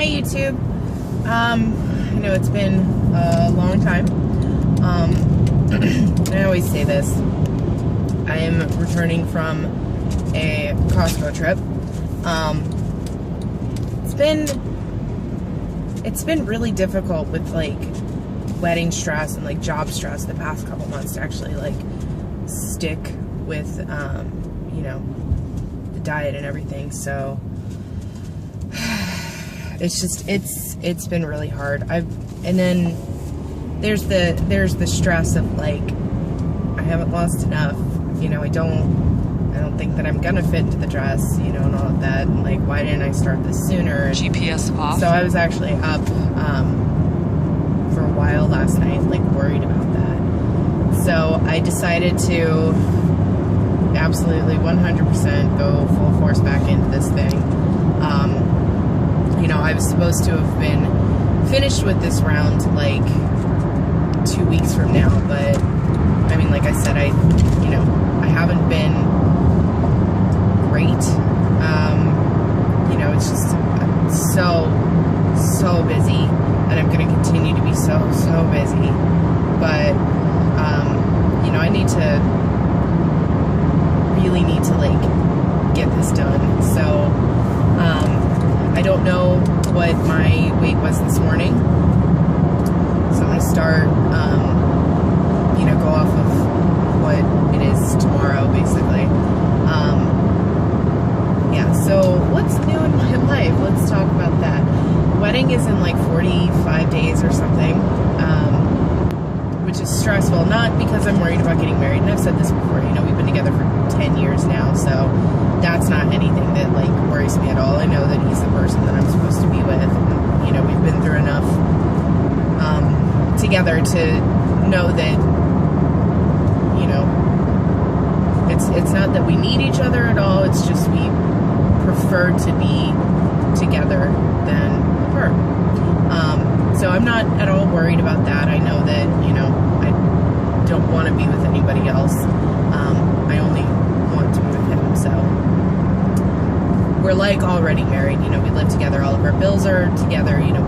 Hi YouTube. I know it's been a long time. I always say this. I am returning from a Costco trip. It's been really difficult with like wedding stress and like job stress the past couple months to actually like stick with you know, the diet and everything. So it's just it's been really hard. And then there's the stress of like I haven't lost enough, you know. I don't think that I'm gonna fit into the dress, you know, and all of that. And like, why didn't I start this sooner? GPS off. So I was actually up for a while last night, like worried about that. So I decided to absolutely 100% go full force back into this thing. You know, I was supposed to have been finished with this round like 2 weeks from now, but I mean, like I said, I haven't been great. You know, it's just so busy, and I'm going to continue to be so busy. But you know, I really need to like get this done. So I don't know what my weight was this morning, so I'm going to start you know, go off of what it is tomorrow, basically. Yeah, so what's new in my life? Let's talk about that. Wedding is in like 45 days or something, which is stressful, not because I'm worried about getting married, and I've said this before, you know, we've been together for 10 years now, so that's not anything that like worries me at all. I know that he's the person that I'm supposed to be with, and, you know, we've been through enough together to know that, you know, it's not that we need each other at all, it's just we prefer to be together than apart. So I'm not at all worried about that. I know that, you know, I don't want to be with anybody else. I only want to be with him. So we're like already married, you know, we live together, all of our bills are together, you know,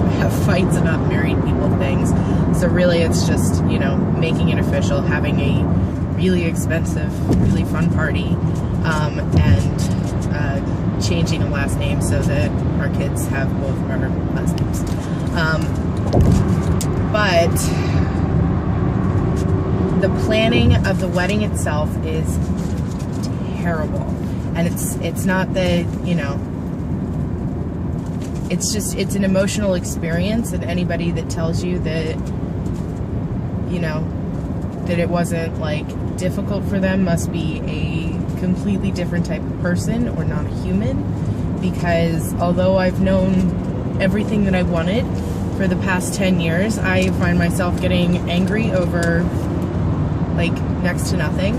we have fights about married people things. So really it's just, you know, making it official, having a really expensive, really fun party, and changing a last name so that our kids have both of our last names. But the planning of the wedding itself is terrible. And it's not that, you know, it's an emotional experience, and anybody that tells you that, you know, that it wasn't like difficult for them must be a completely different type of person or not a human, because although I've known everything that I wanted for the past 10 years, I find myself getting angry over like next to nothing.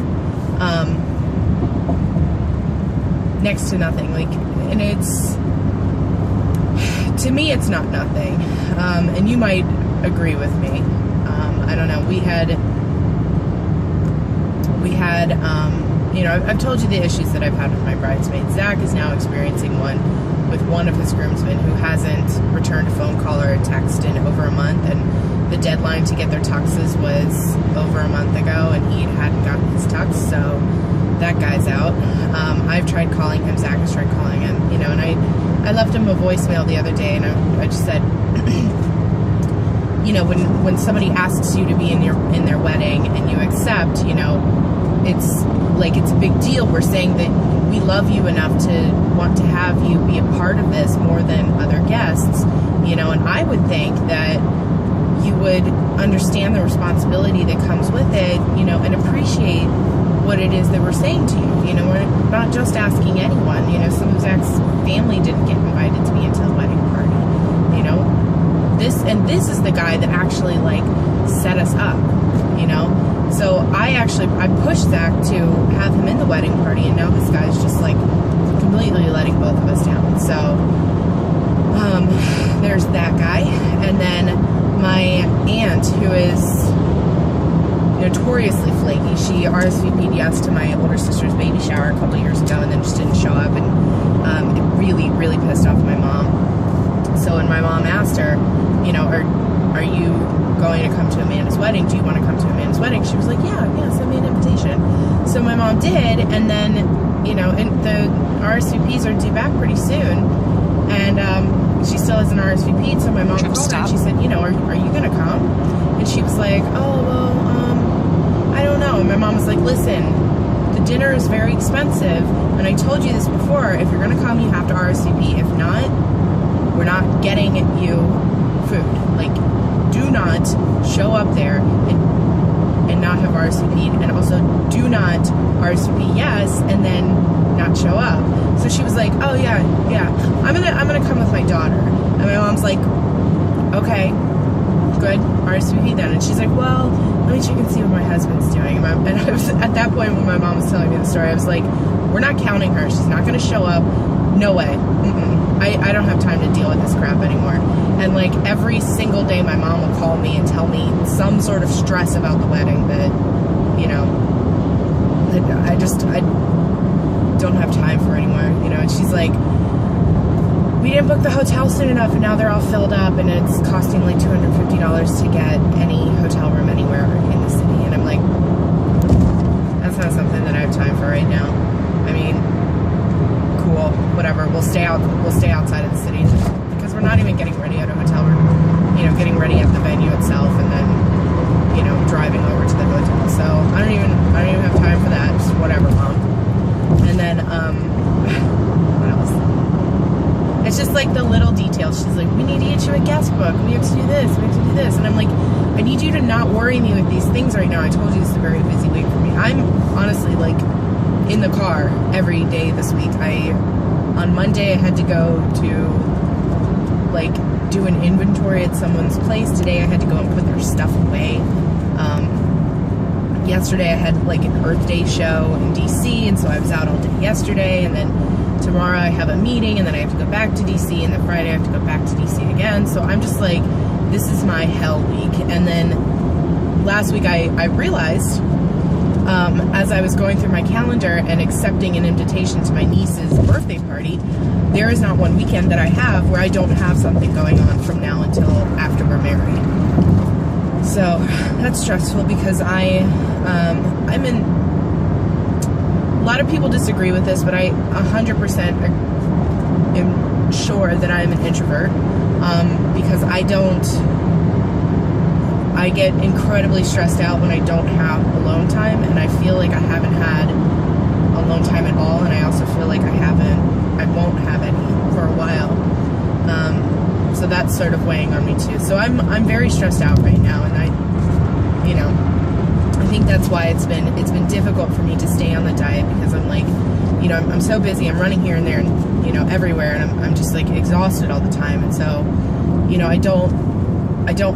Next to nothing, like, and to me it's not nothing, and you might agree with me. I don't know, we had you know, I've told you the issues that I've had with my bridesmaids. Zach is now experiencing one with one of his groomsmen who hasn't returned a phone call or a text in over a month, and the deadline to get their tuxes was over a month ago, and he hadn't gotten his tux, so that guy's out. I've tried calling him, Zach has tried calling him, you know, and I left him a voicemail the other day, and I just said, you know, when somebody asks you to be in their wedding and you accept, you know, it's like, it's a big deal. We're saying that we love you enough to want to have you be a part of this more than other guests, you know, and I would think that you would understand the responsibility that comes with it, you know, and appreciate what it is that we're saying to you. You know, we're not just asking anyone, you know, some of Zach's family didn't get invited to be into the wedding party, you know, this is the guy that actually like set us up, you know. So I pushed Zach to have him in the wedding party, and now this guy's just like completely letting both of us down. So there's that guy. And then my aunt, who is notoriously flaky, she RSVP'd yes to my older sister's baby shower a couple years ago and then just didn't show up, and it really pissed off my mom. So when my mom asked her, you know, are you going to come to Amanda's wedding? Do you want to come to Amanda's wedding? She was like, yeah, send me an invitation. So my mom did, and then, you know, and the RSVPs are due back pretty soon, and she still hasn't RSVP'd, so my mom called her and she said, you know, are you going to come? And she was like, oh, well, I don't know. And my mom was like, listen, the dinner is very expensive, and I told you this before, if you're going to come, you have to RSVP. If not, we're not getting you food. Like, do not show up there and not have RSVP'd, and also do not RSVP yes and then not show up. So she was like, oh yeah, I'm gonna come with my daughter. And my mom's like, okay, good, RSVP then. And she's like, well, let me check and see what my husband's doing. And I was, at that point when my mom was telling me the story, I was like, we're not counting her. She's not gonna show up. No way. I don't have time to deal with this crap anymore. And like every single day my mom will call me and tell me some sort of stress about the wedding that, you know, I don't have time for anymore, you know. And she's like, we didn't book the hotel soon enough, and now they're all filled up, and it's costing like $250 to get any hotel room anywhere in the city. And I'm like, that's not something that I have time for right now. I mean, cool, whatever, we'll stay outside of the city, because we're not even getting ready at a hotel room, you know, getting ready at the venue itself, and then, you know, driving over to the hotel. So I don't even have time for that. Just whatever, Mom. And then what else? It's just like the little details. She's like, we need to get you a guest book, we have to do this, we have to do this. And I'm like, I need you to not worry me with these things right now. I told you this is a very busy week for me. I'm honestly like in the car every day this week. On Monday I had to go to like do an inventory at someone's place. Today I had to go and put their stuff away. Yesterday I had like an Earth Day show in DC, and so I was out all day yesterday, and then tomorrow I have a meeting, and then I have to go back to DC, and then Friday I have to go back to DC again. So I'm just like, this is my hell week. And then last week I realized, as I was going through my calendar and accepting an invitation to my niece's birthday party, there is not one weekend that I have where I don't have something going on from now until after we're married. So that's stressful, because I'm in, a lot of people disagree with this, but I 100% am sure that I'm an introvert, because I get incredibly stressed out when I don't have alone time, and I feel like I haven't had alone time at all, and I also feel like I won't have any for a while. So that's sort of weighing on me too. So I'm very stressed out right now, and I think that's why it's been difficult for me to stay on the diet, because I'm like, you know, I'm so busy, I'm running here and there and, you know, everywhere, and I'm just like exhausted all the time. And so, you know, I don't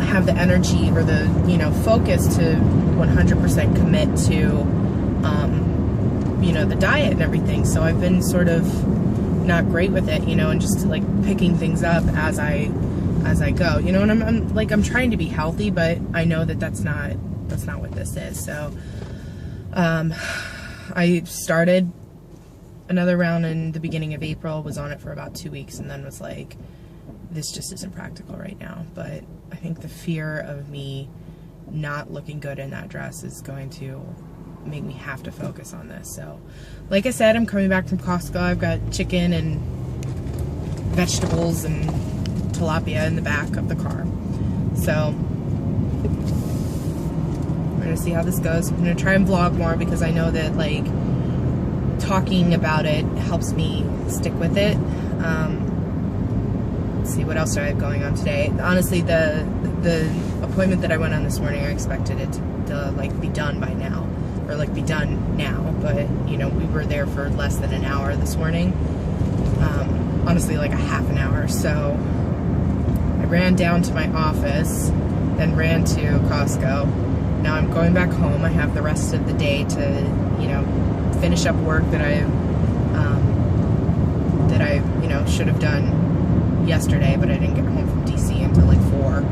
have the energy or the, you know, focus to 100% commit to, you know, the diet and everything. So I've been sort of not great with it, you know, and just like picking things up as I go, you know. And I'm trying to be healthy, but I know that that's not what this is. So I started another round in the beginning of April, was on it for about 2 weeks, and then was like, this just isn't practical right now. But I think the fear of me not looking good in that dress is going to make me have to focus on this. So like I said, I'm coming back from Costco. I've got chicken and vegetables and tilapia in the back of the car. So we're gonna see how this goes. I'm gonna try and vlog more, because I know that like talking about it helps me stick with it. Let's see, what else do I have going on today? Honestly, the appointment that I went on this morning, I expected it to like be done by now, or like be done now, but you know, we were there for less than an hour this morning. Honestly, like a half an hour. So I ran down to my office, then ran to Costco. Now I'm going back home. I have the rest of the day to, you know, finish up work that I you know, should have done yesterday, but I didn't get home from DC until like 4.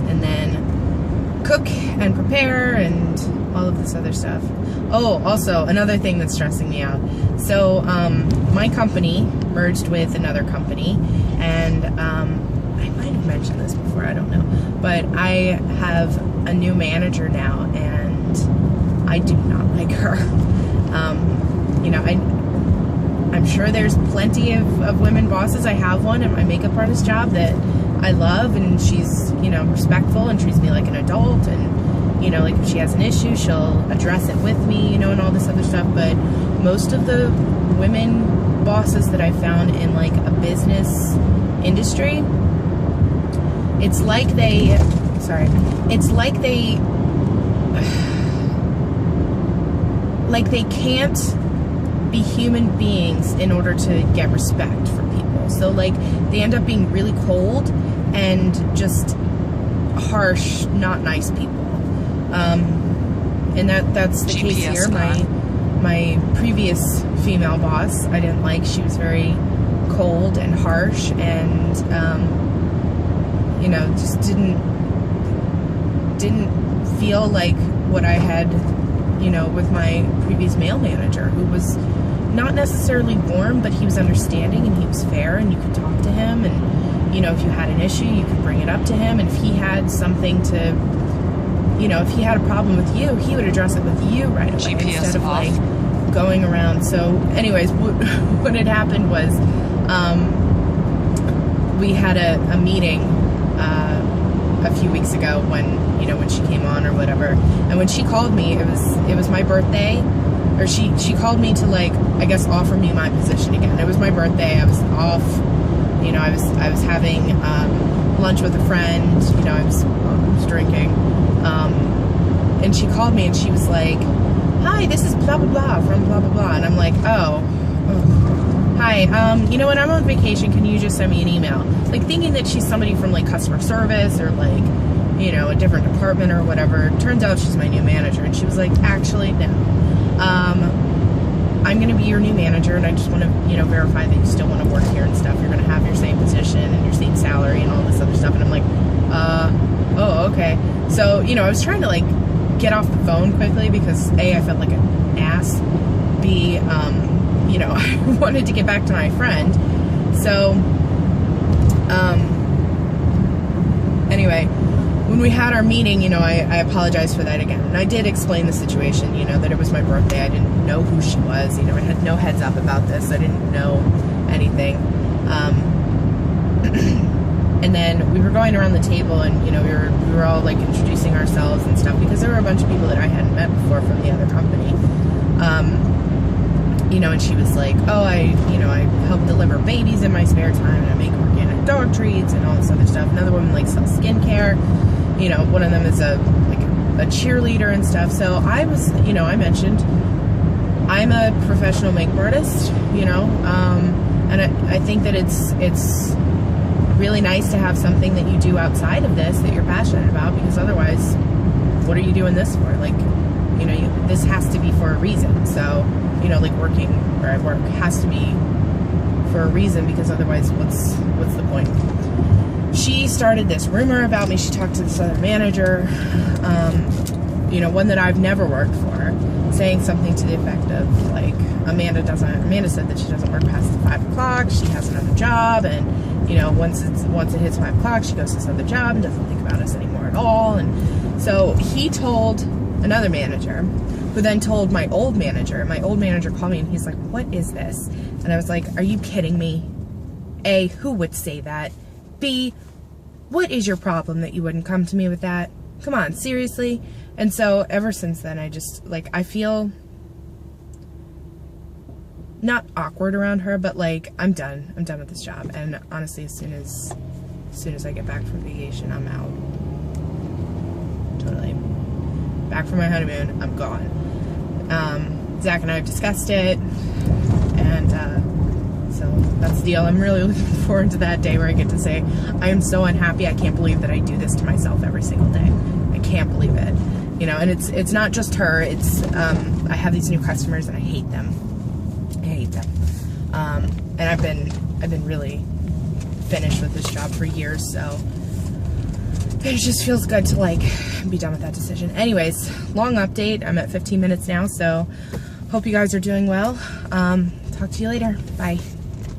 And then cook and prepare and all of this other stuff. Oh, also another thing that's stressing me out. So my company merged with another company, and I might have mentioned this before, I don't know, but I have a new manager now, and I do not like her. You know, I'm sure there's plenty of women bosses. I have one at my makeup artist job that I love, and she's, you know, respectful and treats me like an adult, and, you know, like if she has an issue, she'll address it with me, you know, and all this other stuff. But most of the women bosses that I found in like a business industry, it's like they can't be human beings in order to get respect from people. So like they end up being really cold and just harsh, not nice people. And that's the case here. My previous female boss, I didn't like. She was very cold and harsh, and you know, just didn't feel like what I had, you know, with my previous male manager, who was not necessarily warm, but he was understanding and he was fair, and you could talk to him, and, you know, if you had an issue, you could bring it up to him, and if he had something to, you know, if he had a problem with you, he would address it with you right away, GPS instead of off. Like going around. So anyways, what had happened was we had a meeting a few weeks ago when, you know, when she came on or whatever, and when she called me, it was my birthday, or she called me to, like, I guess offer me my position again. It was my birthday, I was off, you know, I was having lunch with a friend, you know, I was drinking, and she called me and she was like, hi, this is blah blah blah from blah blah blah, and I'm like, oh. Hi, you know what, I'm on vacation, can you just send me an email? Like, thinking that she's somebody from, like, customer service or, like, you know, a different department or whatever. Turns out she's my new manager, and she was like, actually, no. I'm going to be your new manager, and I just want to, you know, verify that you still want to work here and stuff. You're going to have your same position and your same salary and all this other stuff. And I'm like, oh, okay. So, you know, I was trying to, like, get off the phone quickly because, A, I felt like an ass. B, you know, I wanted to get back to my friend. So, anyway, when we had our meeting, you know, I apologized for that again. And I did explain the situation, you know, that it was my birthday. I didn't know who she was. You know, I had no heads up about this. I didn't know anything. And then we were going around the table, and, you know, we were all, like, introducing ourselves and stuff, because there were a bunch of people that I hadn't met before from the other company. You know, and she was like, oh, I help deliver babies in my spare time, and I make organic dog treats and all this other stuff. Another woman, like, sells skincare. You know, one of them is a cheerleader and stuff. So I was, you know, I mentioned I'm a professional makeup artist, you know, and I think that it's really nice to have something that you do outside of this that you're passionate about, because otherwise, what are you doing this for? Like, you know, this has to be for a reason. So, you know, like, working where I work has to be for a reason, because otherwise, what's the point? She started this rumor about me. She talked to this other manager, you know, one that I've never worked for, saying something to the effect of, like, Amanda said that she doesn't work past 5 o'clock. She has another job, and, you know, once it hits 5 o'clock, she goes to this other job and doesn't think about us anymore at all. And so he told another manager, who then told my old manager. My old manager called me, and he's like, what is this? And I was like, are you kidding me? A, who would say that? B, what is your problem that you wouldn't come to me with that? Come on, seriously? And so ever since then, I just, like, I feel not awkward around her, but, like, I'm done with this job. And honestly, as soon as I get back from vacation, I'm out. Totally. Back from my honeymoon, I'm gone. Zach and I have discussed it, and so that's the deal. I'm really looking forward to that day where I get to say, I am so unhappy, I can't believe that I do this to myself every single day. I can't believe it. You know, and it's not just her, it's, I have these new customers, and I hate them. I hate them. And I've been really finished with this job for years, so But it just feels good to like be done with that decision. Anyways, long update. I'm at 15 minutes now, so hope you guys are doing well. Talk to you later. Bye.